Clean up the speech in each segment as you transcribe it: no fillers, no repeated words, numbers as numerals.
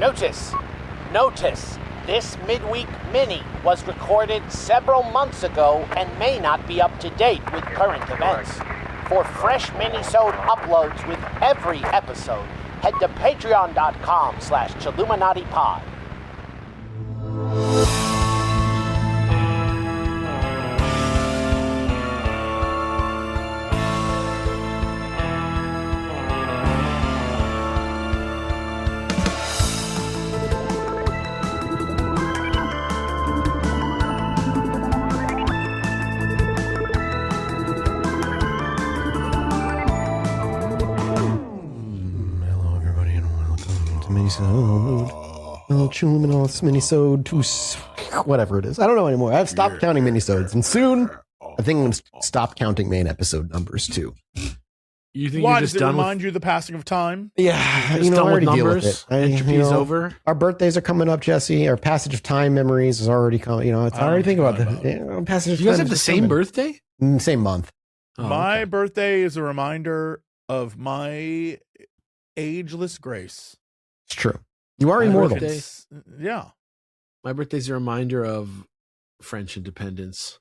Notice, this Midweek Mini was recorded several months ago and may not be up to date with current events. For fresh mini-sode uploads with every episode, head to patreon.com/ChilluminatiPod. Chilluminati minisode to whatever it is. I don't know anymore. I've stopped counting minisodes, and soon I think I'm going to stop counting main episode numbers too. You think Why you're does just it done remind you of the passing of time? Yeah, I I already deal with it. Entropy is over. Our birthdays are coming up, Jesse. Our passage of time memories is already coming. It's already thinking about the passage of time. You guys have the same birthday? Same month. Oh, My birthday is a reminder of my ageless grace. It's true. You are My immortal. birthday- Yeah. My birthday's a reminder of French independence.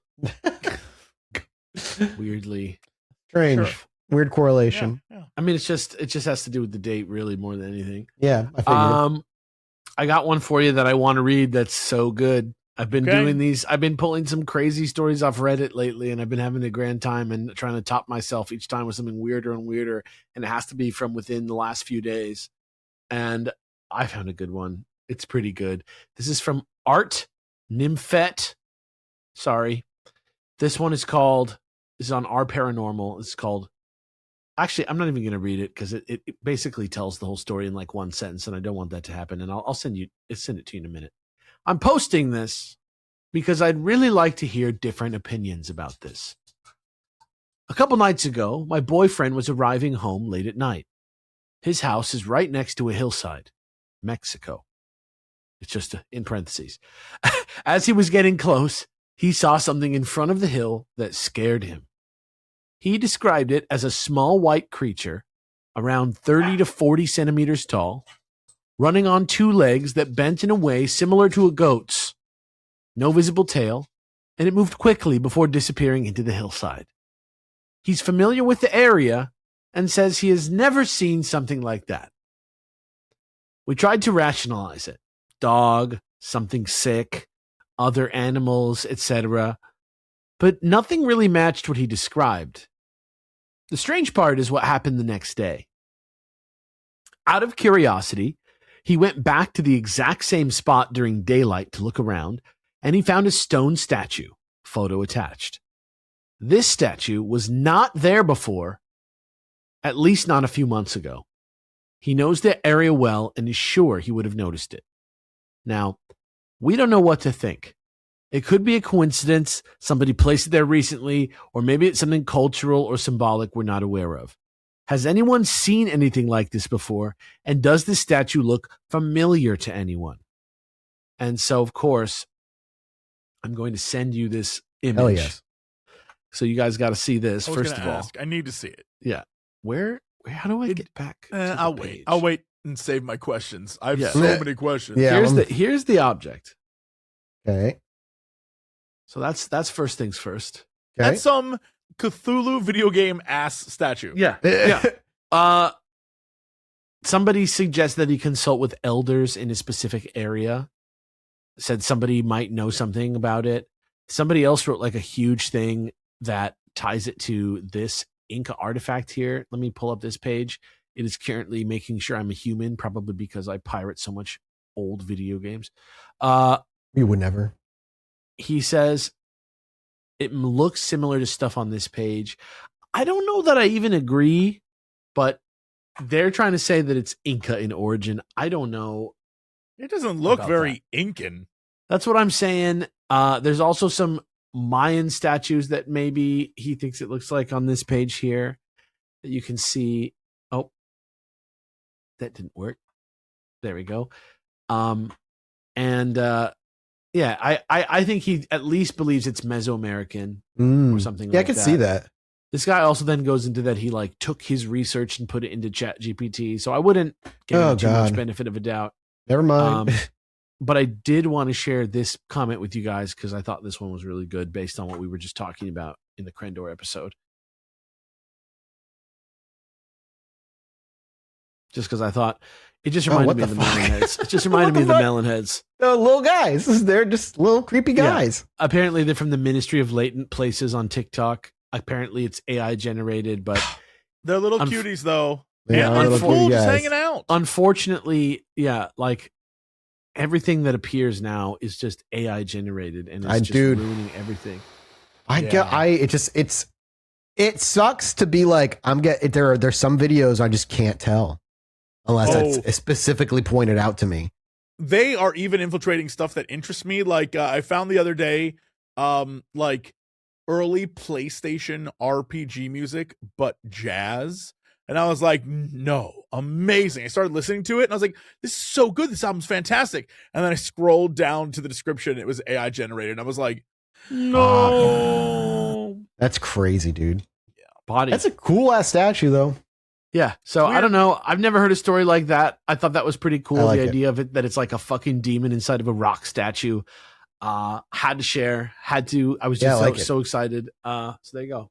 Weirdly. Strange. Sure. Weird correlation. Yeah. I mean, it just has to do with the date, really, more than anything. Yeah, I figured. I got one for you that I want to read. That's so good. I've been Okay. doing these. I've been pulling some crazy stories off Reddit lately, and I've been having a grand time and trying to top myself each time with something weirder and weirder. And it has to be from within the last few days. And I found a good one. It's pretty good. This is from Art Nymphet. Sorry. This one is on Our Paranormal. It's called, actually, I'm not even going to read it because it basically tells the whole story in like one sentence, and I don't want that to happen. And I'll send it to you in a minute. I'm posting this because I'd really like to hear different opinions about this. A couple nights ago, my boyfriend was arriving home late at night. His house is right next to a hillside, Mexico. It's just in parentheses. As he was getting close, he saw something in front of the hill that scared him. He described it as a small white creature, around 30 to 40 centimeters tall, running on two legs that bent in a way similar to a goat's. No visible tail, and it moved quickly before disappearing into the hillside. He's familiar with the area and says he has never seen something like that. We tried to rationalize it. Dog, something sick, other animals, etc. But nothing really matched what he described. The strange part is what happened the next day. Out of curiosity, he went back to the exact same spot during daylight to look around, and he found a stone statue, photo attached. This statue was not there before, at least not a few months ago. He knows the area well and is sure he would have noticed it. Now, we don't know what to think. It could be a coincidence, somebody placed it there recently, or maybe it's something cultural or symbolic we're not aware of. Has anyone seen anything like this before? And does this statue look familiar to anyone? And so, of course, I'm going to send you this image. Hell yes. So you guys got to see this, I was first of gonna all. ask. I need to see it. Yeah. How do I get back? To the I'll page? wait. I'll wait and save my questions. I have Yeah. so many questions. Yeah. Here's the object. Okay. So that's first things first. Okay. That's some Cthulhu video game ass statue. Yeah. Yeah. Somebody suggests that he consult with elders in a specific area. Said somebody might know something about it. Somebody else wrote like a huge thing that ties it to this Inca artifact here. Let me pull up this page. It is currently making sure I'm a human, probably because I pirate so much old video games. You would never. He says it looks similar to stuff on this page. I don't know that I even agree, but they're trying to say that it's Inca in origin. I don't know. It doesn't look About very Incan. That's what I'm saying. There's also some Mayan statues that maybe he thinks it looks like on this page here that you can see. Oh, that didn't work. There we go. Yeah, I think he at least believes it's Mesoamerican or something like that. Yeah, I could see that. This guy also then goes into that he like took his research and put it into Chat GPT. So I wouldn't give him too much benefit of a doubt. Never mind. But I did want to share this comment with you guys because I thought this one was really good based on what we were just talking about in the Krendor episode. Just because I thought it just reminded me of the Melonheads. It just reminded me of the Melonheads. The little guys. They're just little creepy guys. Yeah. Apparently, they're from the Ministry of Latent Places on TikTok. Apparently, it's AI generated, but they're little cuties though. And cool, just hanging out. Unfortunately, yeah, like everything that appears now is just AI generated, and it's just ruining everything. It sucks to be like there's some videos I just can't tell unless it's specifically pointed out to me. They are even infiltrating stuff that interests me. Like I found the other day, like early PlayStation RPG music, but jazz. And I was like, no, amazing. I started listening to it and I was like, this is so good. This album's fantastic. And then I scrolled down to the description. It was AI generated. And I was like, no. That's crazy, dude. Yeah. Body. That's a cool ass statue though. Yeah. So I don't know. I've never heard a story like that. I thought that was pretty cool. The idea of it, that it's like a fucking demon inside of a rock statue. Had to share, I was just so excited. So there you go.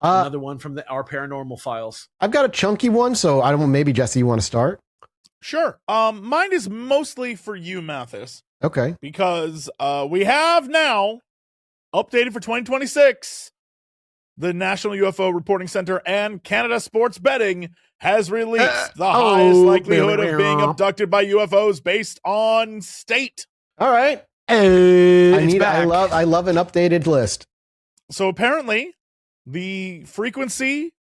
Another one from our paranormal files. I've got a chunky one, so I don't know. Maybe Jesse, you want to start? Sure. Mine is mostly for you, Mathis. Okay. Because we have now updated for 2026. The National UFO Reporting Center and Canada Sports Betting has released the highest likelihood of being abducted by UFOs based on state. All right. I love an updated list. So apparently, the frequency,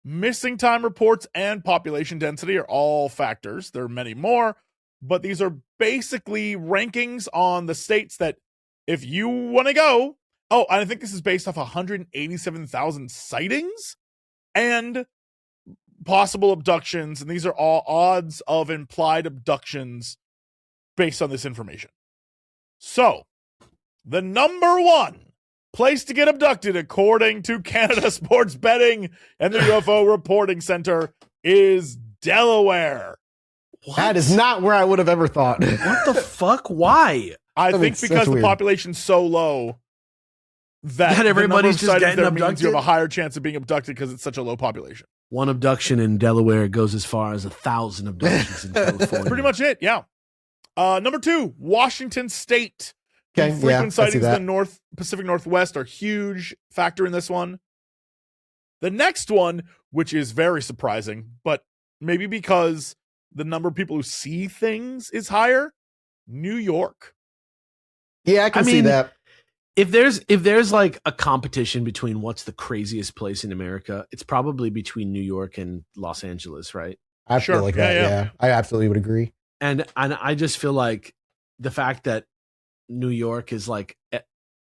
missing time reports, and population density are all factors. There are many more, but these are basically rankings on the states that if you want to go. Oh, and I think this is based off 187,000 sightings and possible abductions. And these are all odds of implied abductions based on this information. So, the number one place to get abducted, according to Canada Sports Betting and the UFO Reporting Center, is Delaware. What? That is not where I would have ever thought. What the fuck? Why? I think because the population's so low that everybody's just getting abducted. You have a higher chance of being abducted because it's such a low population. One abduction in Delaware goes as far as 1,000 abductions in California. Pretty much it, yeah. Number 2, Washington State. Okay, frequent sightings in the Pacific Northwest are huge factor in this one. The next one, which is very surprising, but maybe because the number of people who see things is higher, New York. Yeah, I can see that. If there's like a competition between what's the craziest place in America, it's probably between New York and Los Angeles, right? I feel like that. Yeah, I absolutely would agree. And I just feel like the fact that New York is like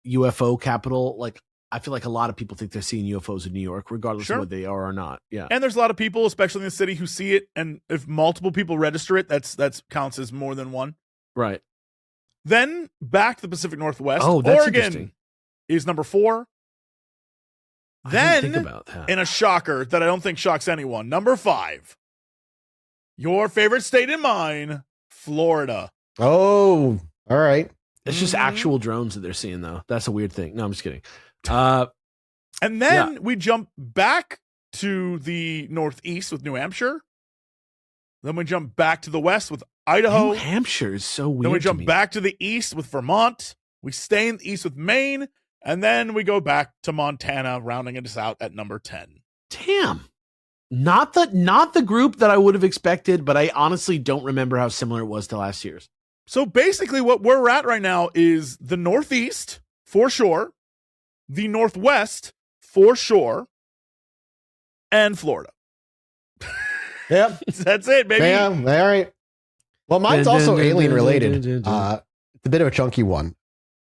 UFO capital, like I feel like a lot of people think they're seeing UFOs in New York, regardless of whether they are or not. Yeah. And there's a lot of people, especially in the city, who see it. And if multiple people register it, that's counts as more than one. Right. Then back to the Pacific Northwest. Oh, that's Oregon is number 4. Then, think about that. In a shocker that I don't think shocks anyone, number 5, your favorite state and mine, Florida. Oh, all right. It's just actual drones that they're seeing, though. That's a weird thing. No, I'm just kidding. And then we jump back to the Northeast with New Hampshire. Then we jump back to the West with Idaho. New Hampshire is so weird. Then we jump back to the East with Vermont. We stay in the East with Maine. And then we go back to Montana, rounding us out at number 10. Damn. Not the group that I would have expected, but I honestly don't remember how similar it was to last year's. So basically what we're at right now is the Northeast, for sure, the Northwest, for sure, and Florida. Yep. That's it, baby. Yeah, all right. Well, mine's also alien related. It's a bit of a chunky one.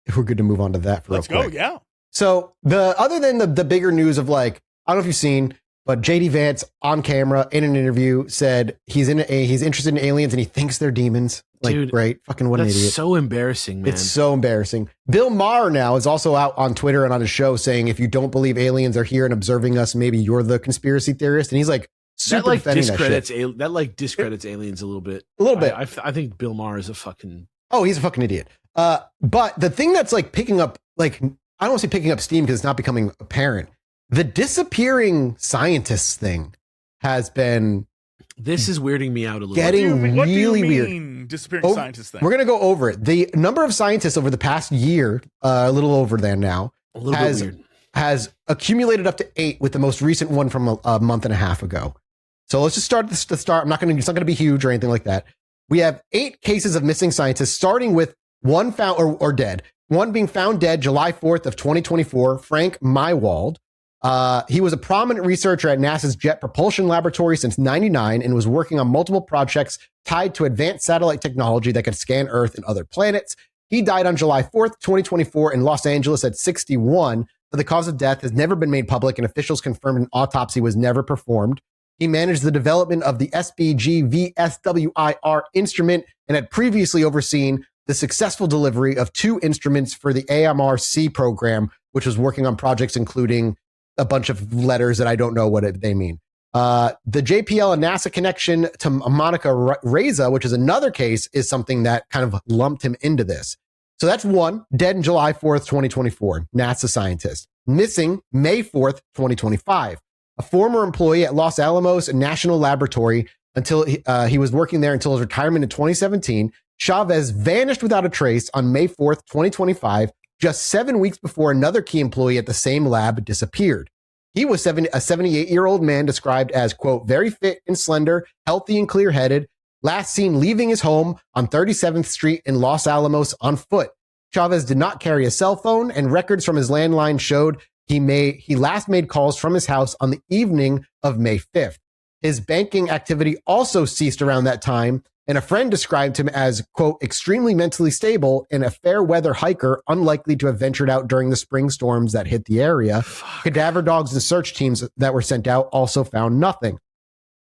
If we're good to move on to that for Let's go, yeah. So other than the bigger news of like, I don't know if you've seen, but JD Vance on camera in an interview said he's interested in aliens and he thinks they're demons. Like, dude, great. Fucking what an idiot. That's so embarrassing, man. It's so embarrassing. Bill Maher now is also out on Twitter and on his show saying, if you don't believe aliens are here and observing us, maybe you're the conspiracy theorist. And he's like super that like defending discredits that shit. that like discredits aliens a little bit. A little bit. I think Bill Maher is a fucking. Oh, he's a fucking idiot. But the thing that's like picking up, like, I don't want to say picking up steam because it's not becoming apparent. The disappearing scientists thing has been. This is weirding me out a little. Getting What do you really mean, disappearing scientists thing? We're going to go over it. The number of scientists over the past year, a little over there now, A little bit weird. has accumulated up to 8 with the most recent one from a month and a half ago. So let's just start at the start. It's not going to be huge or anything like that. We have 8 cases of missing scientists, starting with one found or dead. One being found dead July 4th of 2024, Frank Mywald. He was a prominent researcher at NASA's Jet Propulsion Laboratory since 1999 and was working on multiple projects tied to advanced satellite technology that could scan Earth and other planets. He died on July 4th, 2024 in Los Angeles at 61, but the cause of death has never been made public and officials confirmed an autopsy was never performed. He managed the development of the SBG VSWIR instrument and had previously overseen the successful delivery of 2 instruments for the AMR-C program, which was working on projects including a bunch of letters that I don't know what they mean. The JPL and NASA connection to Monica Reza, which is another case, is something that kind of lumped him into this. So that's one, dead in July 4th, 2024, NASA scientist. Missing May 4th, 2025. A former employee at Los Alamos National Laboratory until he was working there until his retirement in 2017. Chavez vanished without a trace on May 4th, 2025, just 7 weeks before another key employee at the same lab disappeared. He was a 78-year-old man described as, quote, very fit and slender, healthy and clear-headed, last seen leaving his home on 37th Street in Los Alamos on foot. Chavez did not carry a cell phone, and records from his landline showed he last made calls from his house on the evening of May 5th. His banking activity also ceased around that time, and a friend described him as, quote, extremely mentally stable and a fair weather hiker, unlikely to have ventured out during the spring storms that hit the area. Cadaver dogs and search teams that were sent out also found nothing.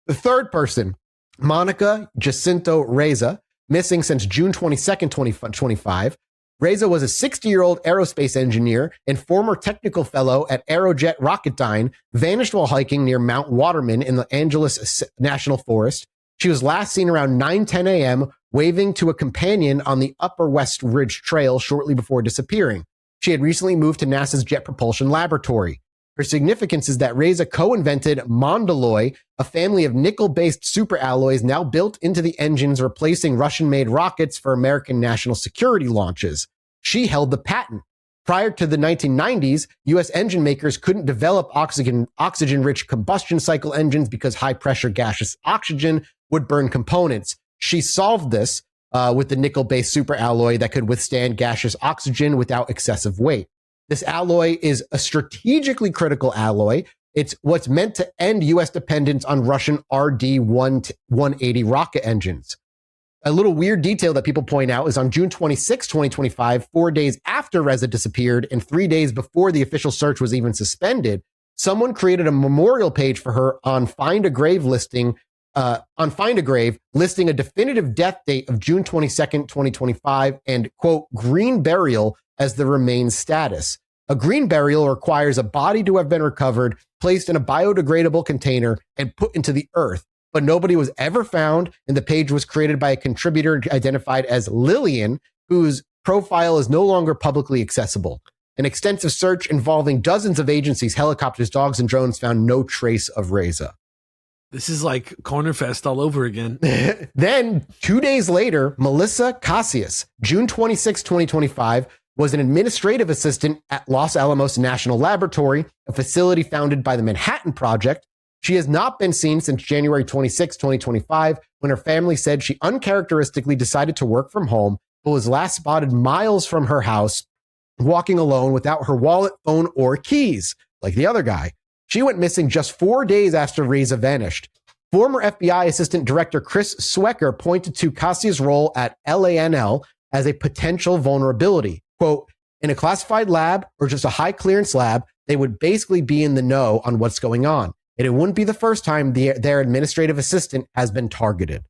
The third person, Monica Jacinto Reza, missing since June 22nd, 2025. Reza was a 60-year-old aerospace engineer and former technical fellow at Aerojet Rocketdyne, vanished while hiking near Mount Waterman in the Angeles National Forest. She was last seen around 9:10 a.m. waving to a companion on the Upper West Ridge Trail shortly before disappearing. She had recently moved to NASA's Jet Propulsion Laboratory. Her significance is that Reza co-invented Mondaloy, a family of nickel-based superalloys now built into the engines replacing Russian-made rockets for American national security launches. She held the patent. Prior to the 1990s, U.S. engine makers couldn't develop oxygen-rich combustion cycle engines because high-pressure gaseous oxygen would burn components. She solved this with the nickel-based superalloy that could withstand gaseous oxygen without excessive weight. This alloy is a strategically critical alloy. It's what's meant to end U.S. dependence on Russian RD-180 rocket engines. A little weird detail that people point out is on June 26, 2025, 4 days after Reza disappeared and 3 days before the official search was even suspended, someone created a memorial page for her on Find a Grave listing a definitive death date of June 22nd, 2025 and, quote, green burial as the remains status. A green burial requires a body to have been recovered, placed in a biodegradable container, and put into the earth. But nobody was ever found, and the page was created by a contributor identified as Lillian, whose profile is no longer publicly accessible. An extensive search involving dozens of agencies, helicopters, dogs, and drones found no trace of Reza. This is like Cornerfest all over again. Then, 2 days later, Melissa Cassius, June 26, 2025, was an administrative assistant at Los Alamos National Laboratory, a facility founded by the Manhattan Project. She has not been seen since January 26, 2025, when her family said she uncharacteristically decided to work from home, but was last spotted miles from her house, walking alone without her wallet, phone, or keys, like the other guy. She went missing just 4 days after Reza vanished. Former FBI Assistant Director Chris Swecker pointed to Cassia's role at LANL as a potential vulnerability. Quote, in a classified lab or just a high clearance lab, they would basically be in the know on what's going on. And it wouldn't be the first time their administrative assistant has been targeted.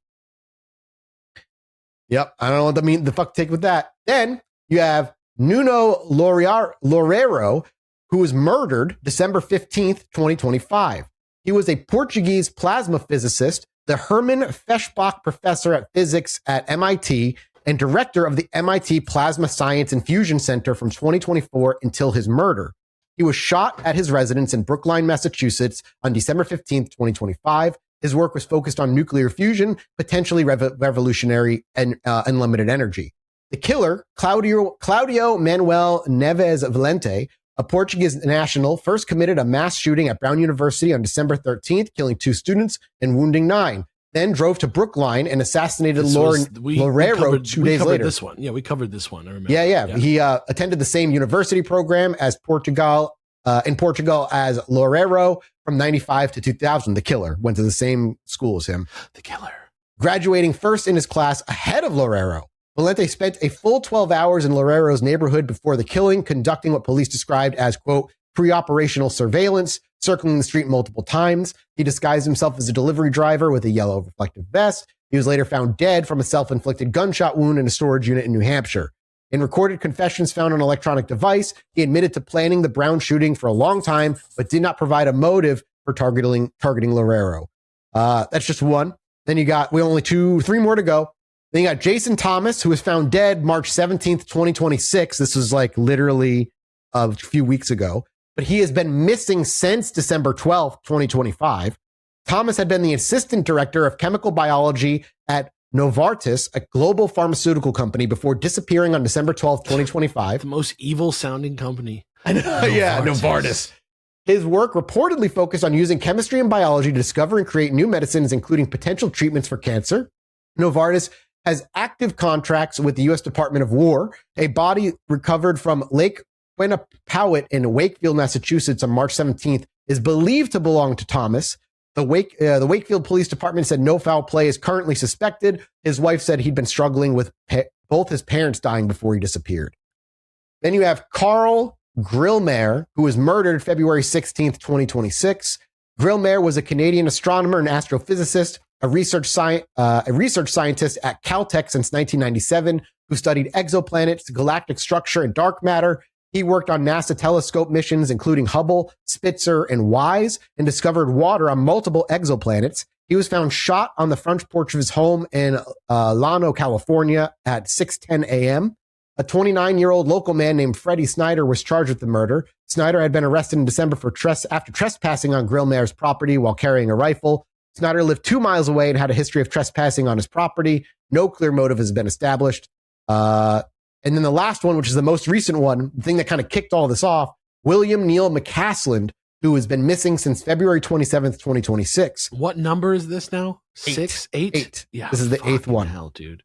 Yep, I don't know what the fuck to take with that. Then you have Nuno Lorero, who was murdered December 15th, 2025. He was a Portuguese plasma physicist, the Hermann Feshbach Professor at Physics at MIT, and director of the MIT Plasma Science and Fusion Center from 2024 until his murder. He was shot at his residence in Brookline, Massachusetts on December 15th, 2025. His work was focused on nuclear fusion, potentially revolutionary and unlimited energy. The killer, Claudio Manuel Neves Valente, a Portuguese national, first committed a mass shooting at Brown University on December 13th, killing 2 students and wounding 9. Then drove to Brookline and assassinated Loureiro 2 days later. This one. Yeah, we covered this one. I remember. Yeah. He attended the same university program as in Portugal as Loureiro from 95 to 2000. The killer went to the same school as him. The killer. Graduating first in his class ahead of Loureiro. Valente spent a full 12 hours in Loureiro's neighborhood before the killing, conducting what police described as, quote, pre-operational surveillance, circling the street multiple times. He disguised himself as a delivery driver with a yellow reflective vest. He was later found dead from a self-inflicted gunshot wound in a storage unit in New Hampshire. In recorded confessions found on an electronic device, he admitted to planning the Brown shooting for a long time, but did not provide a motive for targeting Loureiro. That's just one. Then you got, we only 3 more to go. Then you got Jason Thomas, who was found dead March 17th, 2026. This was like literally a few weeks ago, but he has been missing since December 12th, 2025. Thomas had been the assistant director of chemical biology at Novartis, a global pharmaceutical company, before disappearing on December 12th, 2025. The most evil sounding company. Yeah, Novartis. His work reportedly focused on using chemistry and biology to discover and create new medicines, including potential treatments for cancer. Novartis has active contracts with the U.S. Department of War. A body recovered from Lake Quinnipiac in Wakefield, Massachusetts on March 17th is believed to belong to Thomas. The Wakefield Police Department said no foul play is currently suspected. His wife said he'd been struggling with both his parents dying before he disappeared. Then you have Carl Grillmere, who was murdered February 16th, 2026. Grillmere was a Canadian astronomer and astrophysicist, a research scientist at Caltech since 1997, who studied exoplanets, galactic structure, and dark matter. He worked on NASA telescope missions, including Hubble, Spitzer, and WISE, and discovered water on multiple exoplanets. He was found shot on the front porch of his home in Llano, California at 6:10 a.m. A 29-year-old local man named Freddie Snyder was charged with the murder. Snyder had been arrested in December after trespassing on Grillmere's property while carrying a rifle. Snyder lived 2 miles away and had a history of trespassing on his property. No clear motive has been established. And then the last one, which is the most recent one, the thing that kind of kicked all this off, William Neal McCasland, who has been missing since February 27th, 2026. What number is this now? 6, 8? 8. Yeah. This is the 8th one. Hell, dude.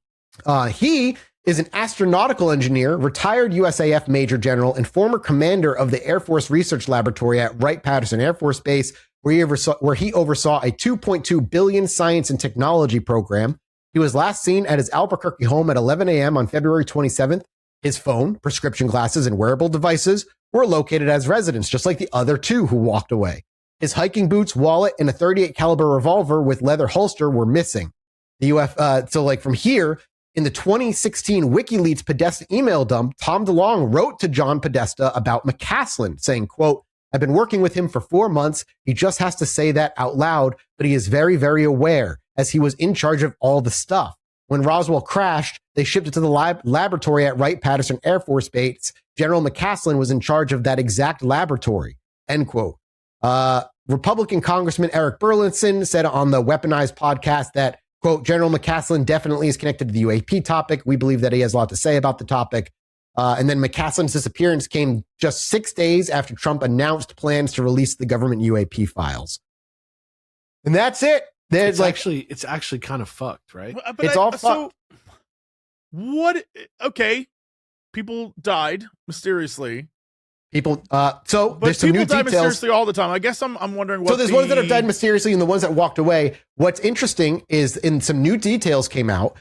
He is an astronautical engineer, retired USAF Major General, and former commander of the Air Force Research Laboratory at Wright-Patterson Air Force Base, where he oversaw a $2.2 billion science and technology program. He was last seen at his Albuquerque home at 11 a.m. on February 27th. His phone, prescription glasses, and wearable devices were located as residence, just like the other 2 who walked away. His hiking boots, wallet, and a .38 caliber revolver with leather holster were missing. From here, in the 2016 WikiLeaks Podesta email dump, Tom DeLonge wrote to John Podesta about McCasland, saying, quote, I've been working with him for 4 months. He just has to say that out loud, but he is very, very aware, as he was in charge of all the stuff. When Roswell crashed, they shipped it to the laboratory at Wright-Patterson Air Force Base. General McCasland was in charge of that exact laboratory, end quote. Republican Congressman Eric Burlinson said on the Weaponized podcast that, quote, General McCasland definitely is connected to the UAP topic. We believe that he has a lot to say about the topic. And then McCasland's disappearance came just 6 days after Trump announced plans to release the government UAP files. And that's it. It's actually kind of fucked, right? It's all fucked. What? Okay. People died mysteriously. There's some new die details. Mysteriously all the time. I guess I'm wondering what. So there's ones that have died mysteriously and the ones that walked away. What's interesting is in some new details came out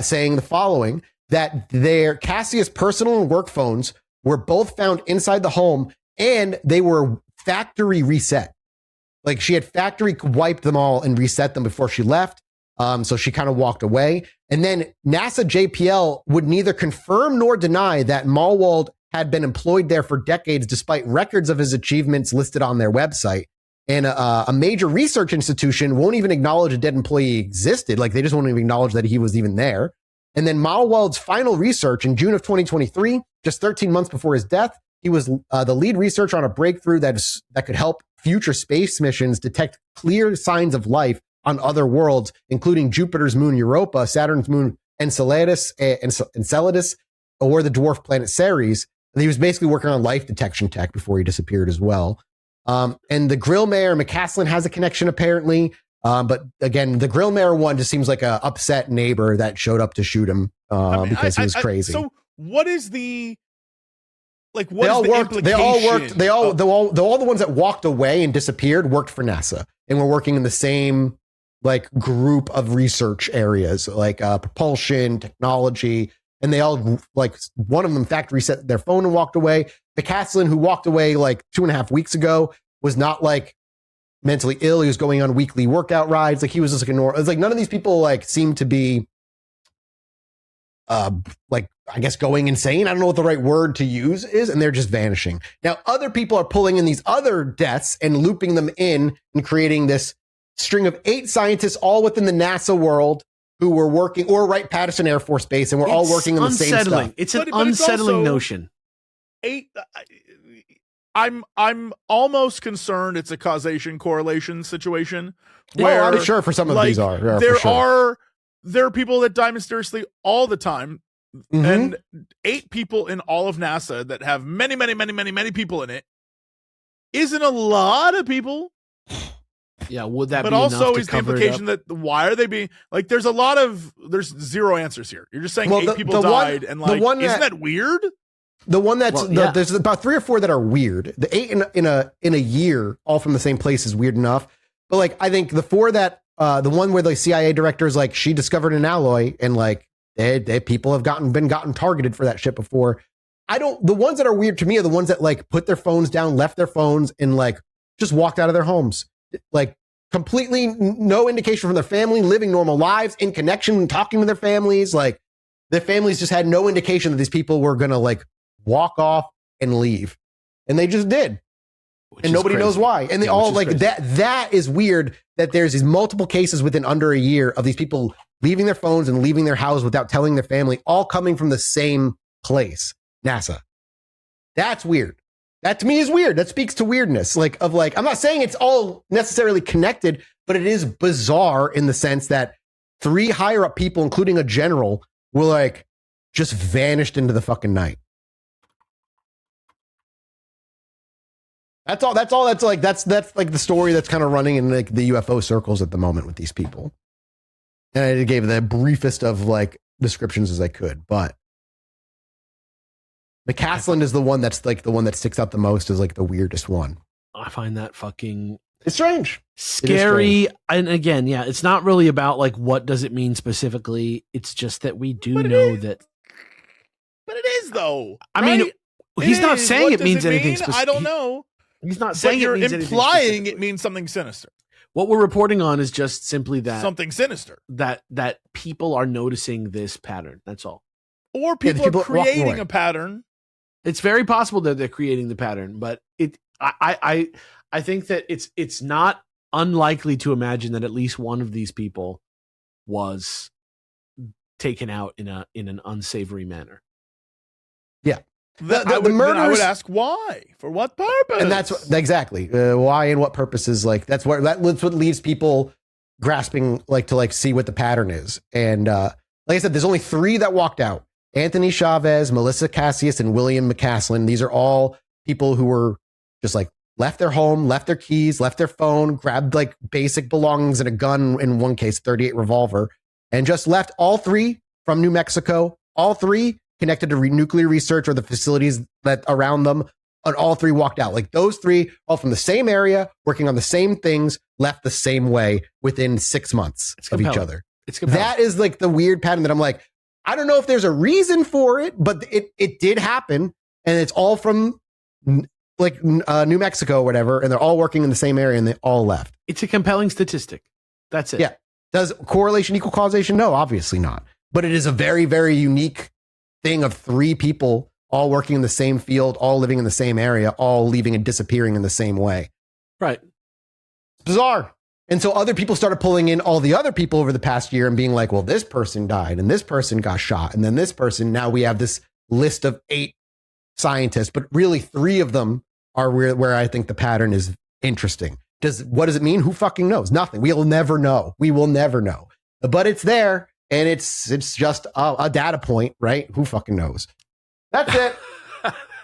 saying the following, that their Cassius personal and work phones were both found inside the home and they were factory reset. Like she had factory wiped them all and reset them before she left. So she kind of walked away. And then NASA JPL would neither confirm nor deny that Malwald had been employed there for decades, despite records of his achievements listed on their website. And a major research institution won't even acknowledge a dead employee existed. Like, they just won't even acknowledge that he was even there. And then Malweld's final research in June of 2023, just 13 months before his death, he was the lead researcher on a breakthrough that could help future space missions detect clear signs of life on other worlds, including Jupiter's moon Europa, Saturn's moon Enceladus, or the dwarf planet Ceres. And he was basically working on life detection tech before he disappeared as well. And the Grill Mayor McCaslin has a connection apparently. But again, the Grill Mayor one just seems like a upset neighbor that showed up to shoot him because he was crazy. So what is the like? They all the ones that walked away and disappeared worked for NASA and were working in the same like group of research areas like propulsion, technology, and they all like one of them in fact reset their phone and walked away. McCaslin, who walked away like 2.5 weeks ago, was not like mentally ill. He was going on weekly workout rides. Like he was just like it's like none of these people like seem to be like I guess going insane. I don't know what the right word to use is, and they're just vanishing. Now other people are pulling in these other deaths and looping them in and creating this string of 8 scientists all within the NASA world who were working, or Wright-Patterson Air Force Base, and we're all working on the same stuff. It's an unsettling notion. 8 I'm almost concerned it's a causation correlation situation where I'm sure for some of these are. There are people that die mysteriously all the time, and 8 people in all of NASA that have many people in it isn't a lot of people. Yeah, would that but be also enough to is the cover implication that why are they being like there's zero answers here. You're just saying 8 people died and like isn't that weird? The one that's there's about 3 or 4 that are weird. The 8 in a year, all from the same place, is weird enough. But like I think the 4 that the one where the CIA director is like she discovered an alloy and like they people have been targeted for that shit before. The ones that are weird to me are the ones that like put their phones down, left their phones, and like just walked out of their homes, like completely no indication from their family, living normal lives, in connection, talking to their families. Like their families just had no indication that these people were gonna like walk off and leave, and they just did. And nobody knows why. And they all like that is weird that there's these multiple cases within under a year of these people leaving their phones and leaving their house without telling their family, all coming from the same place, NASA. That's weird. That to me is weird. That speaks to weirdness. I'm not saying it's all necessarily connected, but it is bizarre in the sense that 3 higher up people, including a general, were like just vanished into the fucking night. That's like the story that's kind of running in like the UFO circles at the moment with these people. And I gave the briefest of like descriptions as I could, but McCaslin is the one that's like the one that sticks out the most as like the weirdest one. I find that fucking it's strange. Scary. Strange. And again, yeah, it's not really about like what does it mean specifically. It's just that we do know that. But it is though. I mean, he's not saying it means anything specific. I don't know. He's not saying you're it means implying it means something sinister. What we're reporting on is just simply that something sinister. That people are noticing this pattern. That's all. Or people are creating a pattern. It's very possible that they're creating the pattern, but I think that it's not unlikely to imagine that at least one of these people was taken out in an unsavory manner. Yeah. The murders, I would ask why, for what purpose, and that's exactly why and what purposes. Like that's what leaves people grasping like to like see what the pattern is. And like I said, there's only 3 that walked out: Anthony Chavez, Melissa Cassius, and William McCaslin. These are all people who were just like left their home, left their keys, left their phone, grabbed like basic belongings and a gun, in one case, 38 revolver, and just left. All 3 from New Mexico. All 3 connected to nuclear research or the facilities that around them, and all 3 walked out. Like those 3, all from the same area, working on the same things, left the same way within 6 months of each other. That is like the weird pattern that I'm like, I don't know if there's a reason for it, but it did happen, and it's all from like New Mexico or whatever, and they're all working in the same area, and they all left. It's a compelling statistic. That's it. Yeah. Does correlation equal causation? No, obviously not. But it is a very, very unique thing of 3 people all working in the same field, all living in the same area, all leaving and disappearing in the same way. Right. bizarre. And so other people started pulling in all the other people over the past year and being like, well, this person died and this person got shot. And then this person, now we have this list of 8 scientists, but really 3 of them are where I think the pattern is interesting. What does it mean? Who fucking knows? Nothing. We'll never know. We will never know. But it's there, and it's just a data point, right? Who fucking knows? That's it.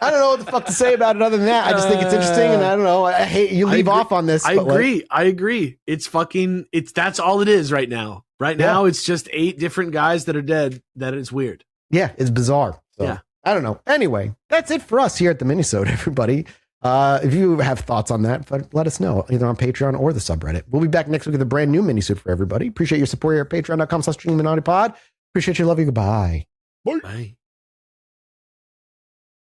I don't know what the fuck to say about it other than that. I just think it's interesting, and I don't know. I hate you leave off on this. I agree. That's all it is right now. Right now, it's just 8 different guys that are dead. That is weird. Yeah, it's bizarre. So, yeah. I don't know. Anyway, that's it for us here at the Minisode, everybody. If you have thoughts on that, let us know either on Patreon or the subreddit. We'll be back next week with a brand new Minisode for everybody. Appreciate your support here at patreon.com/Chilluminati pod. Appreciate you. Love you. Goodbye. Bye. Bye.